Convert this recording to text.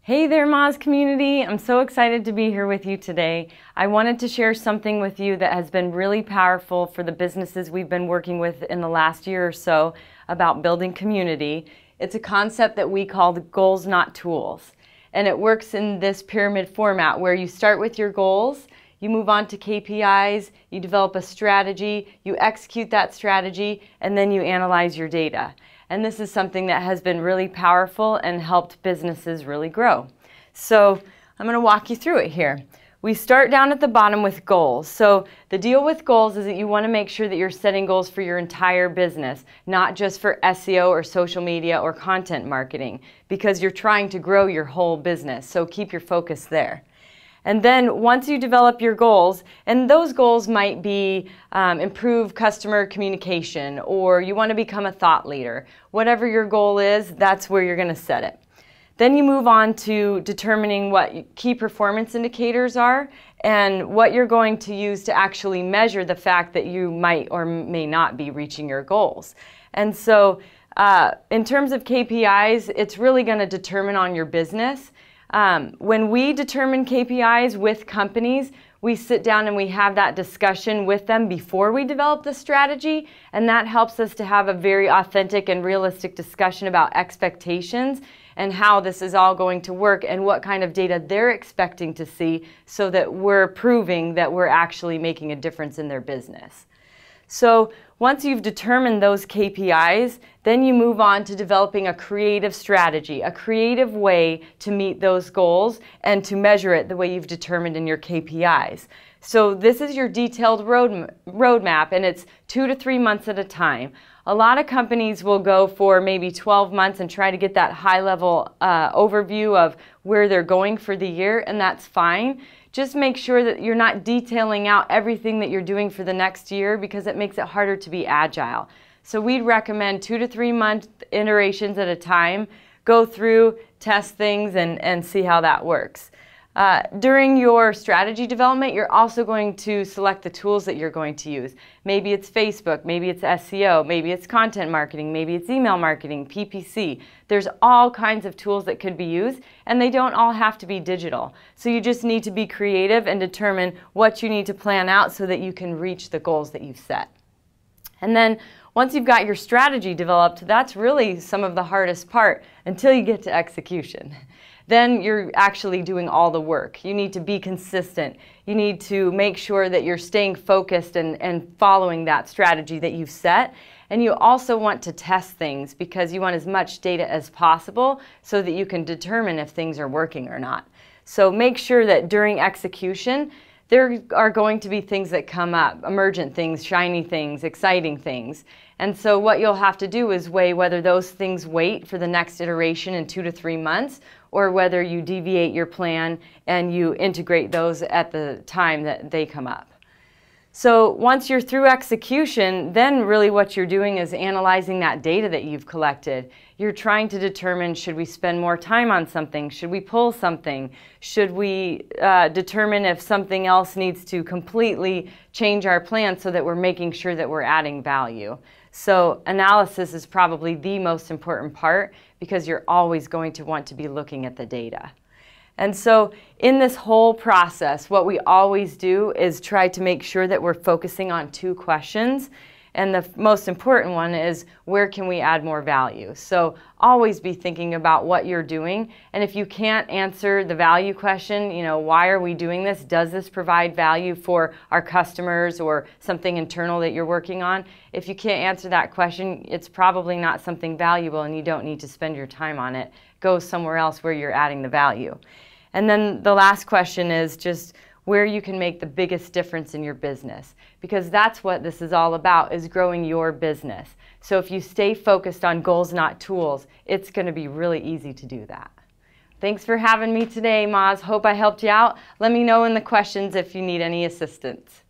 Hey there, Moz community. I'm so excited to be here with you today. I wanted to share something with you that has been really powerful for the businesses we've been working with in the last year or so about building community. It's a concept that we call the goals, not tools. And it works in this pyramid format where you start with your goals, you move on to KPIs, you develop a strategy, you execute that strategy, and then you analyze your data. And this is something that has been really powerful and helped businesses really grow. So I'm going to walk you through it here. We start down at the bottom with goals. So the deal with goals is that you want to make sure that you're setting goals for your entire business, not just for SEO or social media or content marketing, because you're trying to grow your whole business. So keep your focus there. And then once you develop your goals, and those goals might be improve customer communication, or you want to become a thought leader. Whatever your goal is, that's where you're going to set it. Then you move on to determining what key performance indicators are and what you're going to use to actually measure the fact that you might or may not be reaching your goals. And so in terms of KPIs, it's really going to determine on your business. When we determine KPIs with companies, we sit down and we have that discussion with them before we develop the strategy, and that helps us to have a very authentic and realistic discussion about expectations and how this is all going to work and what kind of data they're expecting to see so that we're proving that we're actually making a difference in their business. So once you've determined those KPIs, then you move on to developing a creative strategy, a creative way to meet those goals and to measure it the way you've determined in your KPIs. So this is your detailed roadmap, and it's 2 to 3 months at a time. A lot of companies will go for maybe 12 months and try to get that high-level overview of where they're going for the year, and that's fine. Just make sure that you're not detailing out everything that you're doing for the next year because it makes it harder to be agile. So we'd recommend 2 to 3 month iterations at a time. Go through, test things, and see how that works. During your strategy development, you're also going to select the tools that you're going to use. Maybe it's Facebook, maybe it's SEO, maybe it's content marketing, maybe it's email marketing, PPC. There's all kinds of tools that could be used, and they don't all have to be digital. So you just need to be creative and determine what you need to plan out so that you can reach the goals that you've set. And then once you've got your strategy developed, that's really some of the hardest part until you get to execution. Then you're actually doing all the work. You need to be consistent. You need to make sure that you're staying focused and following that strategy that you've set. And you also want to test things because you want as much data as possible so that you can determine if things are working or not. So make sure that during execution, there are going to be things that come up, emergent things, shiny things, exciting things. And so what you'll have to do is weigh whether those things wait for the next iteration in 2 to 3 months or whether you deviate your plan and you integrate those at the time that they come up. So once you're through execution, then really what you're doing is analyzing that data that you've collected. You're trying to determine, should we spend more time on something? Should we pull something? Should we determine if something else needs to completely change our plan so that we're making sure that we're adding value? So analysis is probably the most important part because you're always going to want to be looking at the data. And so in this whole process, what we always do is try to make sure that we're focusing on 2 questions. And the most important one is, where can we add more value? So always be thinking about what you're doing. And if you can't answer the value question, why are we doing this? Does this provide value for our customers or something internal that you're working on? If you can't answer that question, it's probably not something valuable and you don't need to spend your time on it. Go somewhere else where you're adding the value. And then the last question is just where you can make the biggest difference in your business, because that's what this is all about, is growing your business. So if you stay focused on goals, not tools, it's going to be really easy to do that. Thanks for having me today, Moz. Hope I helped you out. Let me know in the questions if you need any assistance.